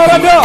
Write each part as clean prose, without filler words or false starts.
loro, Nduk.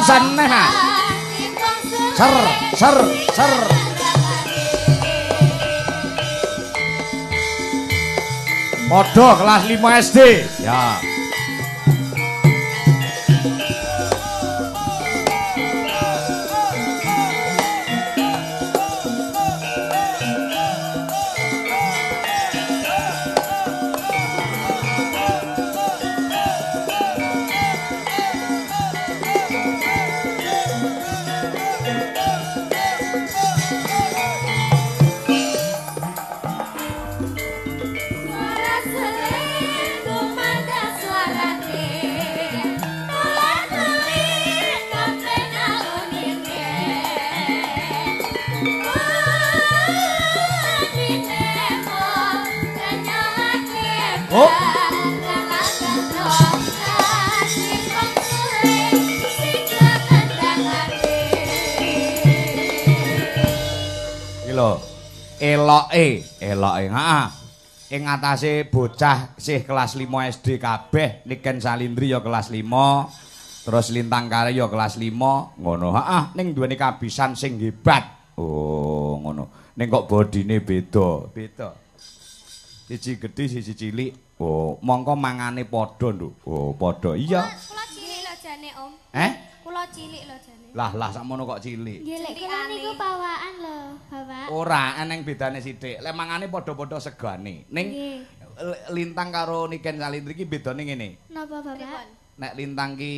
Sana. Ser. Podo kelas 5 SD. Ya. Oh. Iki lho, eloke, heeh. Ing atase bocah sih kelas 5 SD kabeh, Niken Salindri ya kelas 5, terus Lintang Kare ya kelas 5, ngono. Heeh, ning duweni kabisan sing hebat. Oh, ngono. Ning kok bodine beda. Siji gedhi, siji cilik. Oh, mongko mangane padha, Nduk. Oh, padha. Iya. Kula cilik lho jane, Om. Kula cilik lho jane. Lah sakmono kok cilik. Nggih, lek kula niku bawaan lho, Bapak. Ora, eneng bedane sithik. Lek mangane padha-padha segane. Ning Lintang karo Niken Salindri iki bedane ngene. Napa, Bapak? Nek Lintang ki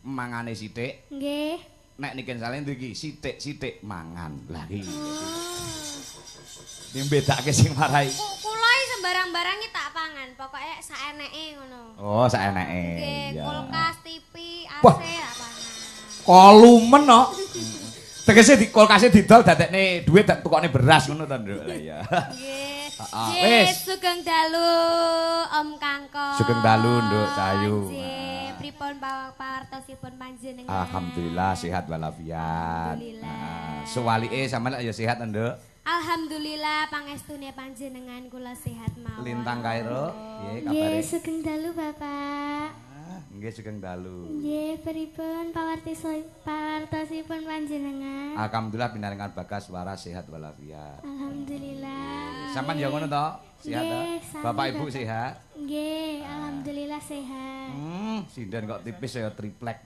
mangane sithik. Nggih. Nek Niken Salindri iki sithik-sithik mangan. Lah iki. Ning bedake sing marai. Kula sembarang-barang iki tak pangan, pokoke saeneke ngono. Oh, saeneke. Nggih, kulkas, TV, AC Wah. tak pangan. Kolumen no. Tegese di kulkase didol dadekne dhuwit dak tukokne beras ngono to, Nduk. Lah iya. Nggih. Wis. Sugeng dalu Om Kangkong. Sugeng dalu, Nduk Cahayu. Nggih, pripun pawartosipun panjenengan? Alhamdulillah sehat walafiat. Alhamdulillah. Suwalike sampean ya sehat, Nduk. Alhamdulillah pangestune panjenengan kula sehat mawon. Lintang Kairo, nggih kabare. Nggih, sugeng dalu Bapak. Nggih sugeng dalu. Nggih, pripun pawartosipun panjenengan? Alhamdulillah pinaringan bagas waras sehat walafiat. Alhamdulillah. Sampeyan ya ngono to? Sehat to? Nggih, sami, Bapak Ibu Bapak. sehat? Nggih, alhamdulillah sehat. Sinden kok tipis ya triplek.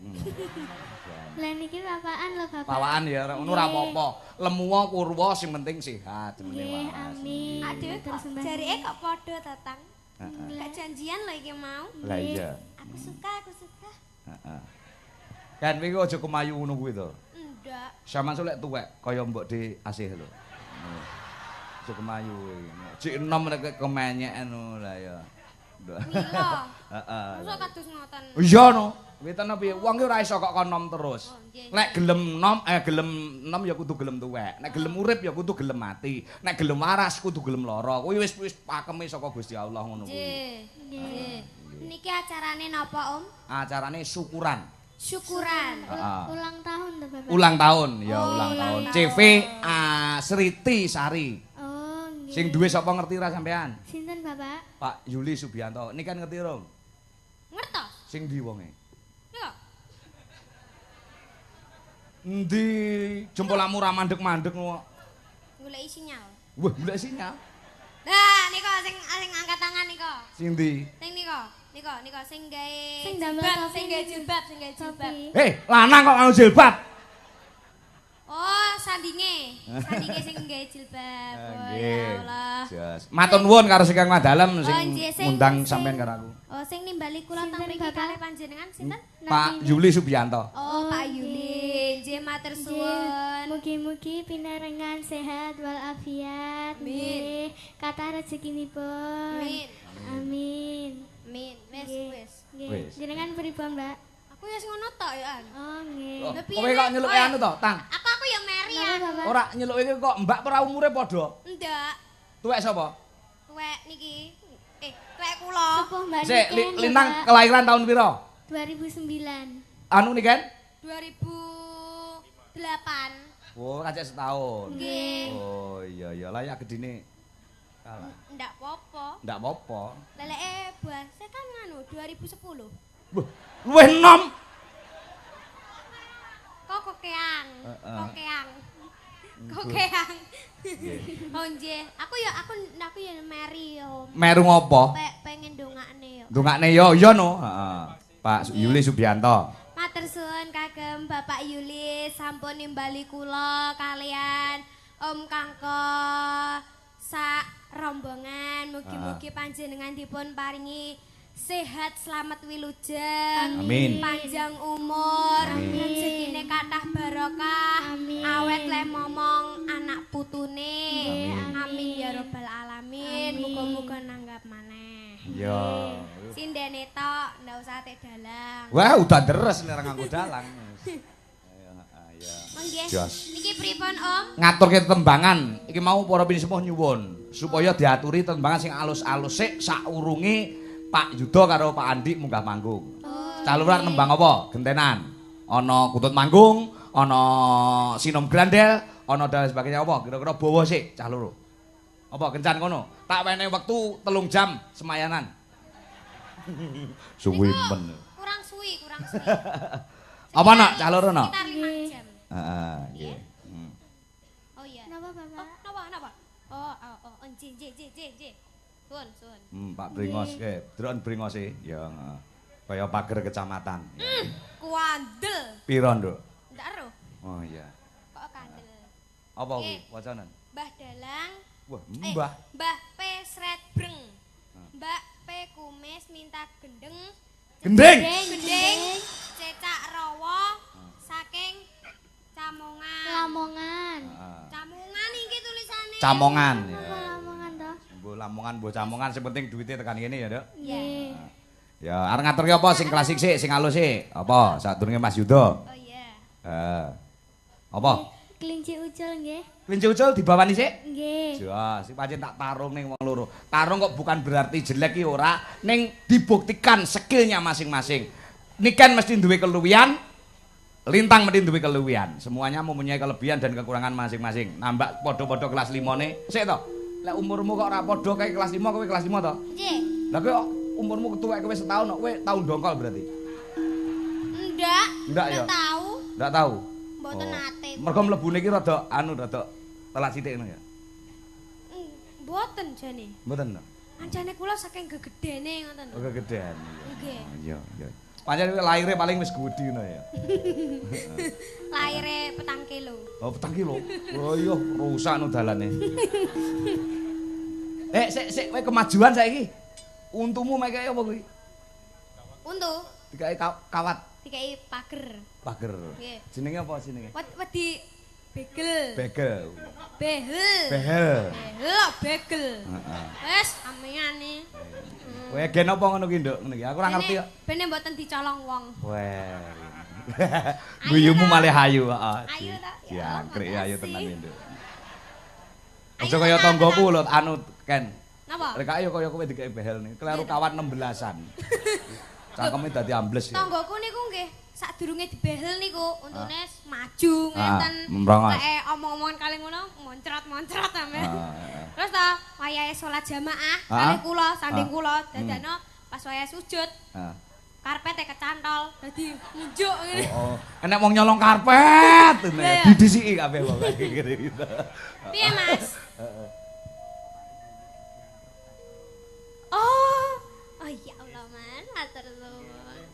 Lah niki bapaan lho, Bapak. Pawaan ya ngono ora apa-apa. Lemuwa kurwa sing penting sehat, Nggih, amin. Aduh, jarike kok padha ta, Tang? Heeh. Gak janjian lho iki mau. Lah iya. Aku suka. Heeh. Kan kowe aja kemayu ngono kuwi to. Ndak. Sampeyan sulek tuwek kaya mbok di asih lho. Aja kemayu kowe. Cik enom nek kemenyeken ngono lah ya. Mila. Heeh. Mosok kados ngoten. Iya no. Witen piye? Wong ki ora iso kok nom terus. nggih. Nek gelem nom ya kudu gelem tuwek. Nek gelem urip ya kudu gelem mati. Nek gelem waras kudu gelem lara. Kuwi wis pakeme saka Gusti Allah ngono kuwi. Nggih. Nggih. Niki acarane napa, Om? Acarane syukuran. Syukuran. Ulang tahun tuh Bapak. Ulang tahun, ya Oh, ulang tahun. ulang CV Sriti Sari. Oh, nggih. Sing duwe sapa ngerti ra sampean? Sinten Bapak? Pak Yuli Subianto. Niki kan ngerti rong? Ngertos? Sing ndi wonge? Yo. Endi jempolamu ra mandeg-mandeg kok. Goleki sinyal. Wah, golek sinyal. Nah, niko sing angkat tangan niko. Sing ndi? Sing niko sing gawe Sing damel jilbab, topi sing gawe niki. jilbab, sing gawe jilbab. Topi. Hei, lanang kok nganggo jilbab. Oh, sandinge sing gawe jilbab. Oh ya Allah. Jas. Matur nuwun karo Kang Madalem Oh, sing nggih, sing- ngundang sing- sampean karo aku. Oh, sing nimbali kula teng Sinten, mriki Bapak? kalih panjenengan sinten? Pak Yuli Subianto. Oh, Oh, Pak nggih. Yuli. Nggih, matur suwun. Mugi-mugi pinarengan sehat walafiat. Amin. Nggih, kathah rezekinipun. Amin. Amin. Amin. Wis, Nggih. wis. Nggih. Wis. Jenengan pripun, Mbak? Aku ya sing ngono tok ya, An. Oh, nggih. Oh, Lah, piye, kowe kok Nek? nyeluke Oh, anu to, Tang? Aku ya Mary ya. Napa, Bapak? Ora nyeluke iki kok Mbak ora umure padha. Ndak. Tuwek sapa? Tuwek niki. Tuwek kula. Sepuh Mbak Sik, Niken, ya, Lintang Mbak. kelahiran tahun piro? 2009. Anu Niken? 2008. Oh, kacek setahun. Nggih. Oh, iya iya layak gedine. Kalah. Ndak apa-apa. Ndak apa-apa. Leleke buase kan nganu 2010. Wah, luwih enom. Kok kokeang. Heeh. Kokeang. Kokeang. Nggih. Oh nggih, aku ya Mary yo. Meru ngopo? Pengen dongakne yo. Ndongakne yo iya no. Heeh. Pak Yuli Subianto. Matur suwun kagem Bapak Yuli sampun nimbali kula kalian Om Kangko sak rombongan. Mugi-mugi panjenengan dipun paringi sehat selamat wilujeng. Amin. Panjang umur, Amin. rezekine kathah barokah. Amin. Awet le momong anak putune. Amin. Amin ya robbal alamin. Amin. Muga-muga nanggap maneh. Yo. Sindene tok, ndak usah tek dalang. Wah, udah deres nek nganggo dalang. Ayo, ayo. Nggih. Jos. Niki pripun, Om? Ngaturke tembangan. Iki mau para pinsepuh nyuwun supaya diaturi tembangan sing alus-alus sik saurunge Pak Yudo karo Pak Andi munggah manggung. Caluran nembang apa? Gentenan. Ana kutut manggung, ana sinom grandel, ana dan sebagainya apa? Kira-kira bawa sik cah loro. Apa kencan kono? Tak wenehi wektu 3 jam semayanan. Suwi men. Kurang suwi. Apa nak cah loro nak? Sekitar 5 jam. Heeh, nggih. Hmm. Oh iya. Napa, Bapak? Napa? Oh, J. Sun. Pak Bringos ke, delok Bringose ya heeh. Kaya pager kecamatan. Kuandel. Piro, Nduk? Ndak ero. Oh iya. Kok kandel. Apa kuwi Nggih. wacanan? Mbah Dalang. Wah, Mbah. Mbah P Sret Breng. Mbak P Kumis minta gendeng. Gendeng. Gendeng. Cecak rawa saking Camongan. Lamongan. Heeh. Camongan iki tulisane. Camongan ya. Apa Lamongan toh? Mbok Lamongan, mbok Camongan sing penting duwite tekan kene ya, Nduk. Nggih. Ya, arep ngaturke apa sing klasik sik, sing alus sik? Apa sadurunge Mas Yudo? Oh iya. Heeh. Apa? Kelinci ucul nggih. Kelinci ucul dibawani sik? Nggih. Ya, sing pancen tak tarung ning wong loro. Tarung kok bukan berarti jelek ki ora, ning dibuktikan skillnya masing-masing. Niken mesti duwe keluwihan, Lintang mesti duwe keluwihan. Semuanya mempunyai kelebihan dan kekurangan masing-masing. Nambah padha-padha kelas 5-ne. Sik to. Lek umurmu kok ora padha kae kelas 5, kowe kelas 5 to? Nggih. Lah kowe umurmu ketuwek kowe setahun kok kowe tahun dongkol berarti. Ndak ya? Tahu. Ndak tahu. Mboten nate. Mergo mlebune iki rada rada telat sithik ngono ya. Mboten jane. Mboten to. Ancane kula saking gegedene ngoten. Oh kegedean. Nggih. Iya, iya. Pancen kowe lahire paling wis gedhi ngono ya. Laire 4 kilo. Oh, 4 kilo. Oh iya, rusak no dalane. Sik kowe kemajuan saiki. Untumu mek apa kuwi? Untu Dikai kawat dikai pager. pager. Nggih. Jenenge apa jenenge? Wedi begel. Begel. Behel. Behel. Behel begel. Heeh. Wes ameyane. Kowe gen apa ngono ki, Nduk? Ngono ki. Aku ora ngerti kok. Bene mboten dicolong wong. Weh. Guyumu malih ayu, heeh. Ayu ta? Ya, krik ayu tenan makasih. Nduk. Ayu Aja kaya tenan, tanggoku tenan. lho, anu Ken. Napa? Rek ayo kaya kowe digawe behel nih. Keliru kawan 16-an. Cangkeme dadi ambles ya. Tanggoku niku nggih sadurunge dibehel niku untune maju ngeten. Membrongos. Kayak omong-omongan kali ngono moncrot-moncrot sampean. Terus ta wayahe salat jamaah kali kula sanding kula dadakno pas wayahe sujud. Karpete kecantol dadi munjuk ngene. Oh, enek wong nyolong karpet. Didisiki kabeh wong kene gitu. Piye, Mas? Oh ya Allah, Man, matur nuwun.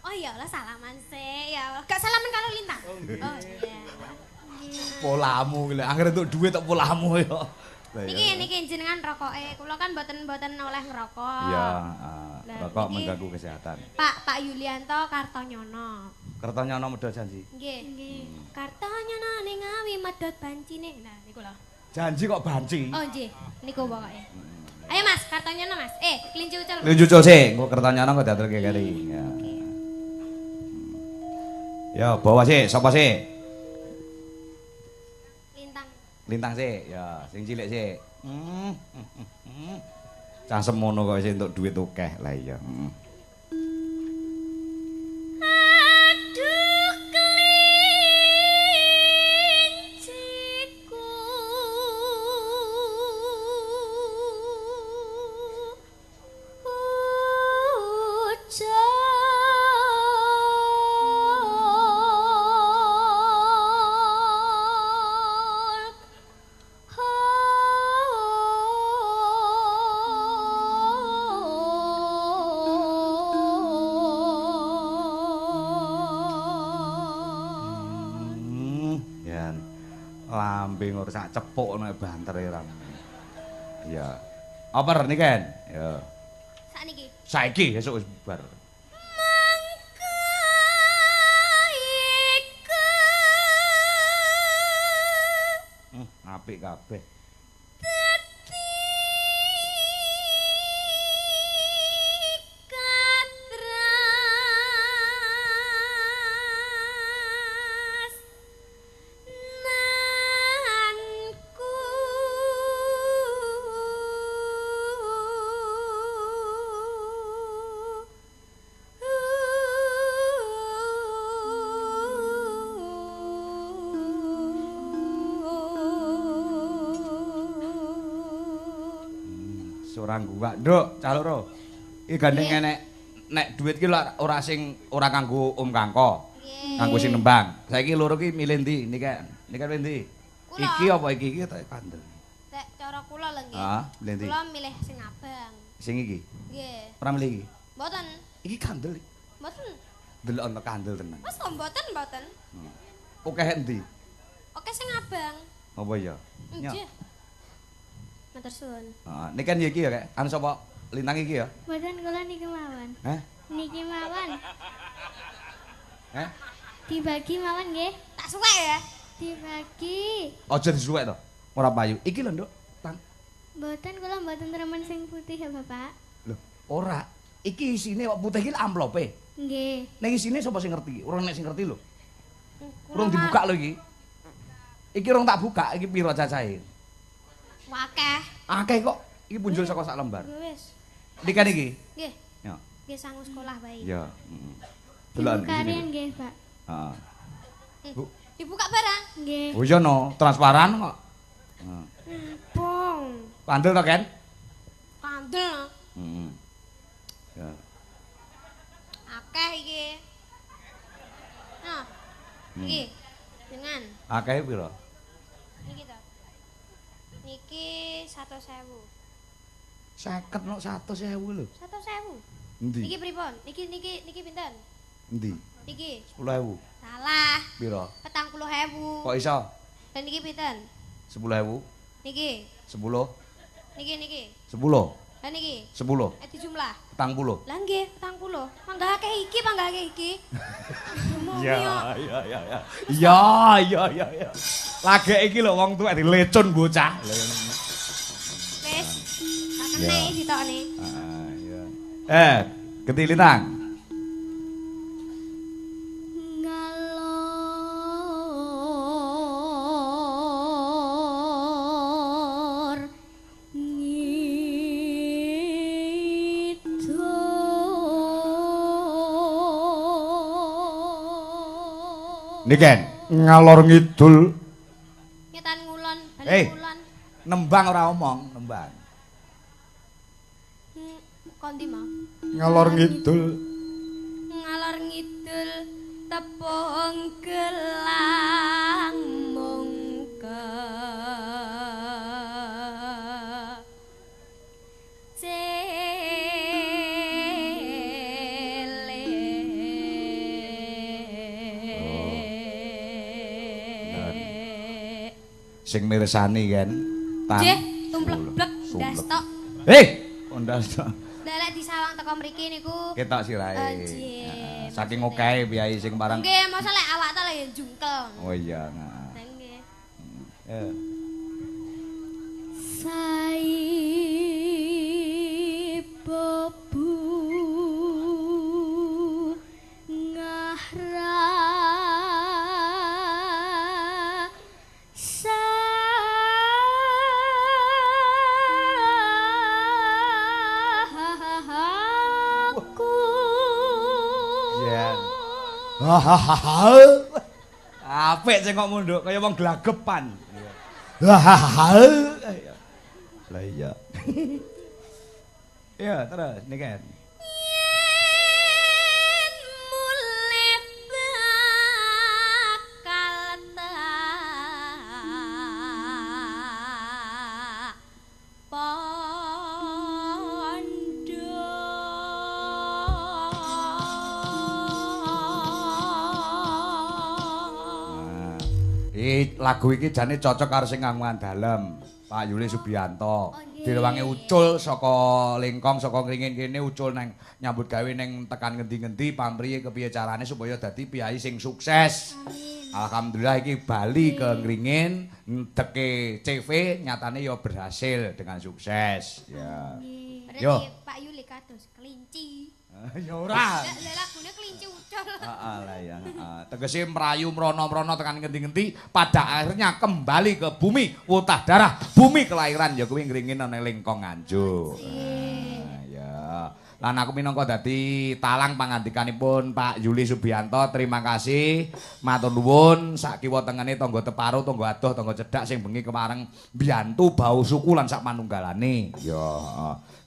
Oh ya Allah, salaman sih. Ya Allah, gak salaman kalau lintang. Oh iya. Polamu lho, anggere entuk dhuwit tok polamu ya. Niki jenengan rokoke. Kula kan mboten oleh ngerokok. Iya, rokok mengganggu kesehatan. Pak Yulianto Kartonyono. Kertonyono medhot janji. Nggih. Kartonyono ning ngawi medhot bancine. Nah, niku lho. Janji kok banci? Oh nggih, niku pokoke. Ayo Mas, Kartonyono Mas. Kelinci ucul. Kelinci ucul sih, engko Kertonyono kok diaturke kali. Ya. Ya, bawa sih, sapa sih? Lintang sih, ya, sing cilik sih. Cah semono kok isih entuk dhuwit akeh lah iya. Aduh kelinciku Lambe ngurus sak cepuk nek bantere ra. Iya. Apa niki kan? Ya. sakniki. Saiki esuk wis bubar. Apik kabeh. Orang gua, Nduk, cah loro. Iki gandeng nek dhuwit ki ora sing ora kanggo Om Kangko. Kanggo sing nembang. Saiki loro ki milih ndi? Niki endi? Iki apa iki tak kandel. Nek cara kula lho nggih. Heeh, milih ndi? Kula milih sing abang. Sing iki. Nggih. Ora milih iki. Mboten. Iki kandel. Mboten. Delok ana kandel tenan. Mas mboten. Oke endi? Oke sing abang. Apa ya? Nggih. Matur suwun. Heeh, niki kan iki ya, Kak. Anu sapa? Lintang iki ya? Mboten kula niki mawon. Hah? Niki mawon. Hah? Dibagi mawon nggih. Tak suwek ya. Dibagi. Aja disuwek to. Ora payu. Iki lho, Nduk. Tang. Mboten kula mboten remen sing putih ya, Bapak. Lho, ora. Iki isine kok putih iki amplope. Nggih. Ning isine sapa sing ngerti? Ora nek sing ngerti lho. Urung dibuka lho iki. Iki urung tak buka, iki pira cacahe? Akeh. Akeh kok. Iki punjul saka sak lembar. Wis. Iki kan iki. Nggih. Ya. Nggih sangu sekolah bae. Ya, Delok Dibuka riyen nggih, Pak. Heeh. Bu. Dibuka barang. Nggih. Oh iya no, transparan kok. Heeh. Bong. Pandel to, Ken? Kandel. Heeh. Ya. Akeh iki. Nah. Iki. Dengan Akeh pira? niki to. Niki 100.000. 50 no 100.000 lho. 100.000. Endi? Niki pripun? Niki pinten? Endi? Niki 10.000. salah. Pira? 40.000. Kok iso? Dan niki pinten? 10.000. Niki. 10. Niki. 10. Lah niki. 10. Dijumlah. 40. Lah nggih, 40. Panggahake iki. Iya. Lagi iki lho wong tuwek dilecun bocah. Wis. Tak kene ditokne. Iya. Genti Lintang. Ngalor ngidul Niken ngalor ngidul. Ngetan ngulon, bali ngulon. Nembang ora omong, nembang. Kondi mau. Ngalor ngidul. Ngalor ngidul tepung gelang mungke. Sing mirsani kan. Nggih, tumplek-blek ndastok. Ndastok. Lek disawang teko mriki niku Ketok sirahe. Saking okehe piyai sing barang. nggih, mosok lek awak ta lek jungkel. Oh iya, Nggih. Bobu ngahra Apik sing kok munduk kaya wong glagepan. Lah iya. Ya, terus niken. Yen mulih bakal Lagu iki jane cocok karo sing ngangungan dalem. Pak Yuli Subianto. Direwangi ucul saka Lingkong saka Kringin kene ucul nang nyambut gawe ning tekan ngendi-ngendi pamriye kepiye carane supaya dadi piyai sing sukses. Alhamdulillah iki bali ke Kringin ndeke CV nyatane ya berhasil dengan sukses. Ya. Yo. Pak Yuli kados kelinci. Ya ora. Lah lagune kelinci ucul. Heeh lah ya. Tegese merayu mrono-mrono tekan ngendi-ngendi pada akhirnya kembali ke bumi utah darah, bumi kelahiran ya kuwi ngringin ana Lingkong Nganjuk. Ya. Lan aku minangka dadi talang pangandikanipun Pak Yuli Subianto. Terima kasih. Matur nuwun sak kiwa tengene tangga teparo, tangga adoh, tangga cedhak sing bengi kemareng mbiyantu bau suku lan sak manunggalane. Ya.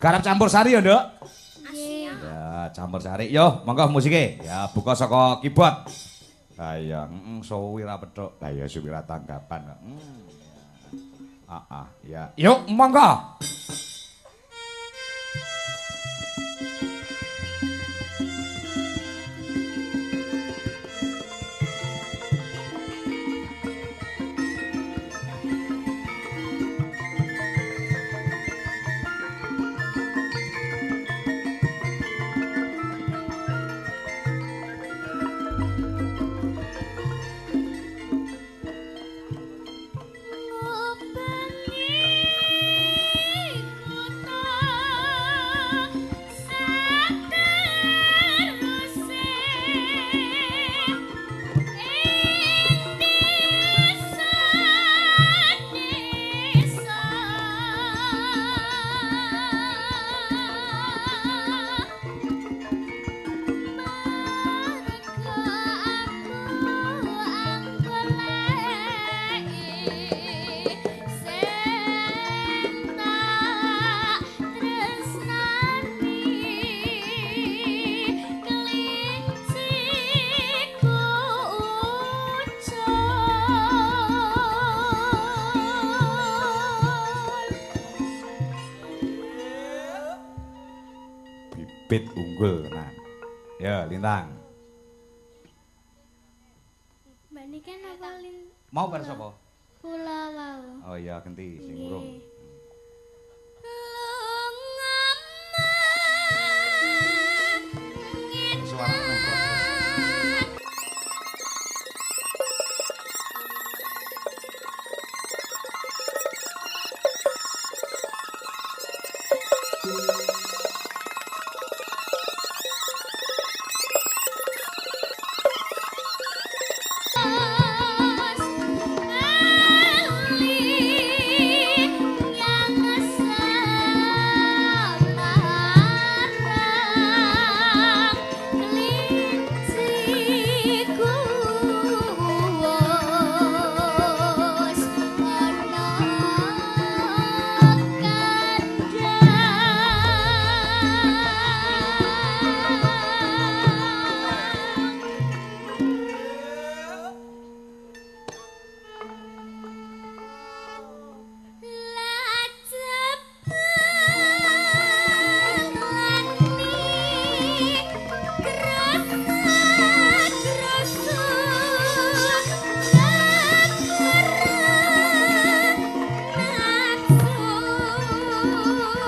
Garap campur sari ya, Nduk. Ya, campur sari. Yo, monggo musike. Ya, buka saka keyboard. Ha iya, suwi ra petuk. Lah ya suwi ra tanggapan kok. Ya. Yuk, monggo. Bibit unggul tenan. Ya, Lintang. Mbak Niken apa Mau bar sapa? kula wau. Oh iya, genti sing urung. Suarane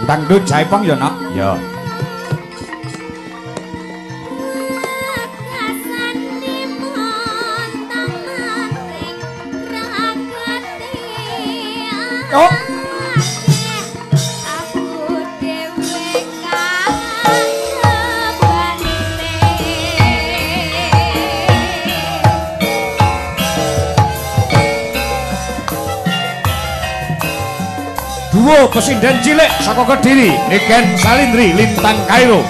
Dangdut Jaipong ya, Nok? Ya. Oh. Duo pesinden cilik saka Kediri, Niken Salindri Lintang Kairo.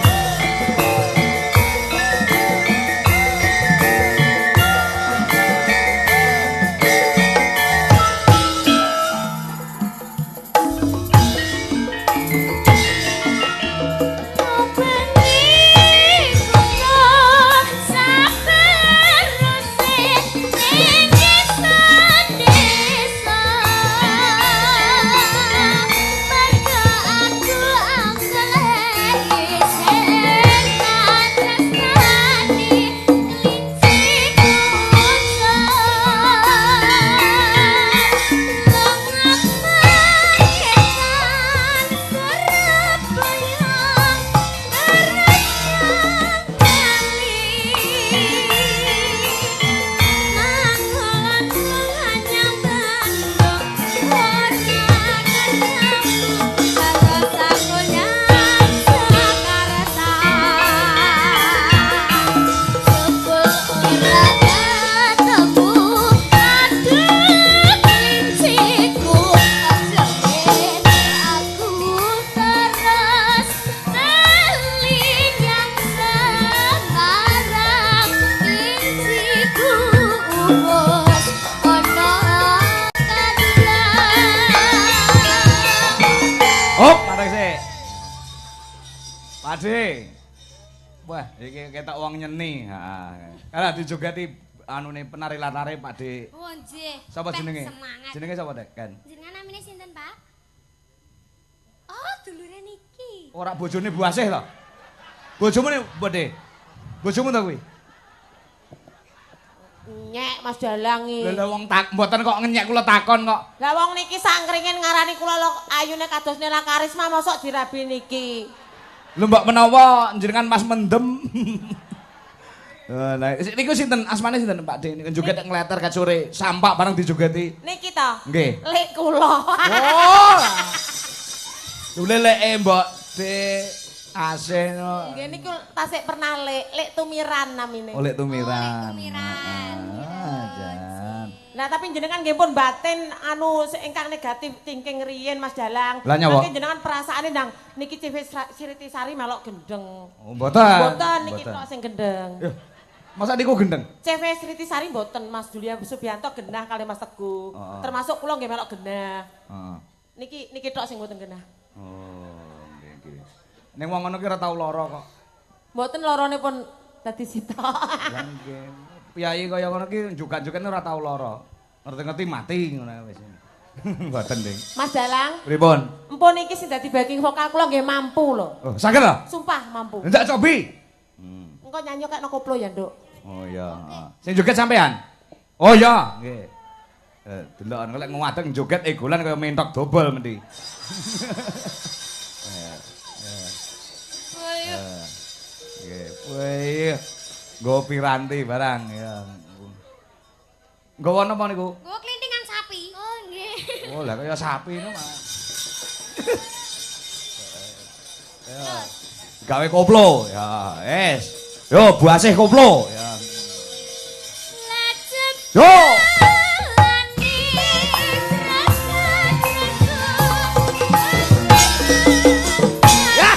Pade. Wah, iki ketok wong nyeni. Heeh. Kalau dijogeti anune penari latare Pakde. Oh, nggih. Sapa jenenge? Semangat. Jenenge sapa, Dek? Kan. Jenengan namine sinten, Pak? Oh, dulure niki. Ora bojone Bu Asih to? Bojomu ne, Pakde? Bojomu to kuwi? Nyek Mas Dalang iki. Lha wong tak mboten kok ngenyek kula takon kok. Lah wong niki sangkringen ngarani kula lho ayune kados Nela Karisma mosok dirabi niki. Lho mbok menawa jenengan Mas Mendem. Nah, niku sinten asmane sinten Pak De? Niku joget ngleter kat sore, sampak bareng dijogeti. Niki to? Nggih. Lek kula. Oh. Lho leleke Mbok De Asih no. Nggih niku tasik pernah lek tumiran namine. Oleh tumiran. Tumiran. Jan. Nah tapi jenengan nggih pun batin anu ingkang negatif thinking riyen Mas Dalang. Lah nyawa? Mangke jenengan perasaane ndang niki CV Siriti Sari melok gendeng. Oh, mboten. Mboten niki tok sing gendeng. Masa niku gendeng? CV Siriti Sari mboten Mas Julia Subianto genah kali Mas Teguh. Termasuk kula nggih melok genah. Heeh. Niki tok sing mboten genah. Oh, nggih. Ning wong ngono ki ora tau lara kok. Mboten lorone pun dadi sitok. Lah nggih. Piyai kaya ngono ki njugan-jugan ora tau lara. Ngerti-ngerti mati ngono wis. Mboten, Ding. Mas Dalang, Pripun? empun iki sing dadi backing vokal kula nggih mampu lho. Oh, saged ta? Sumpah mampu. Ndak cobi. Engko nyanyi kek koplo ya, Nduk. Oh iya, heeh. Sing joget sampean? Oh iya, nggih. Delokan kok lek ngadeg joget egolan kaya mentok dobol mendhi. Nggih, wih. Nggo piranti barang ya. Nggawa napa niku? Nggo klintingan sapi. Oh, nggih. Oh, lah kaya sapi no, Mas. Ya. Gawe koplo, ya, es. Yo, Bu Asih koplo, ya. Yo. Ya.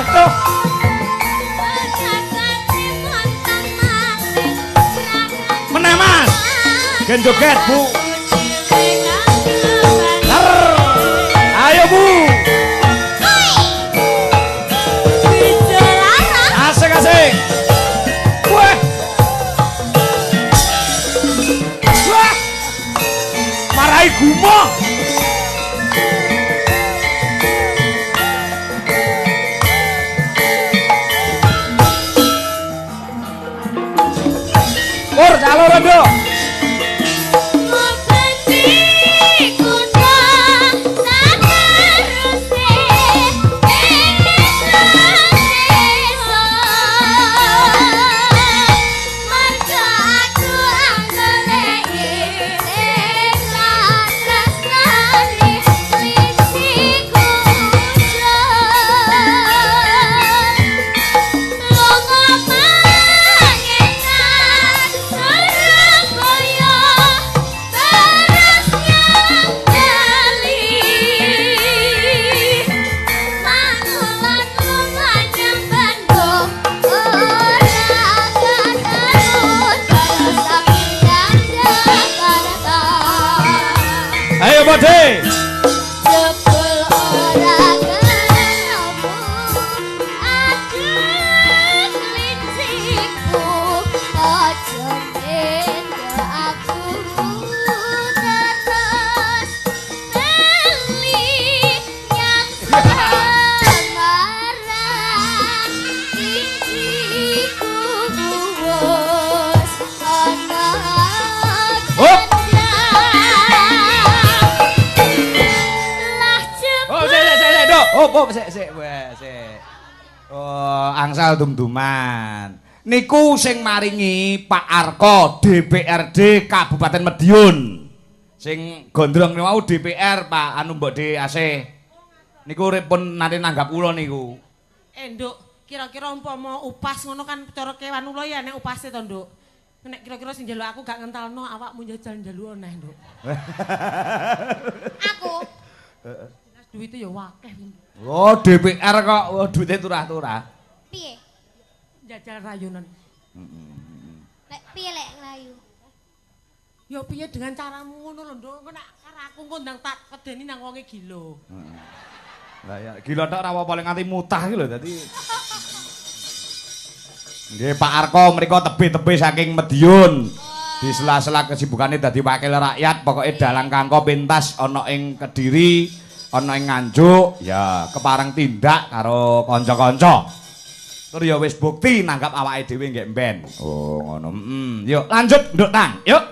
Tuh. Meneh, Mas. Gen joget, Bu. Ayo, Bu. Asik-asik. Wah. Wah. Marai gumoh. Pur, calo rondo. sik. Wes, sik. Oh, angsal dum-duman. Niku sing maringi Pak Arko DPRD Kabupaten Madiun. Sing gondrong niku DPR Pak anu Mbok DAC. Niku pun nanti nanggap kula niku. Nduk, kira-kira umpama upas ngono kan cara kewan ula ya nek upase to, Nduk. Nek kira-kira sing njaluk aku gak ngentalno awakmu njajal njaluk neh, Nduk. Aku. Duite ya akeh. Oh, DPR kok. Oh, duite turah-turah. Piye? Jajal rayunan. Lek piye lek nglayu? Ya piye dengan caramu ngono lho, Nduk. Engko nek karo aku ngundang tak kedeni nang wonge gila. Lah ya gila tok ora apa-apa nganti mutah iki lho dadi. Nggih Pak Arko mriku tebe-tebe saking Madiun. Di sela-sela kesibukane dadi wakil rakyat, pokoke dalang kangko pentas ana ing Kediri, ana ing Nganjuk, ya kepareng tindak karo kanca-kanca. Tur ya wis bukti nanggap awake dhewe nggih mben. Oh ngono. Yuk lanjut Nduk Tang. Yuk.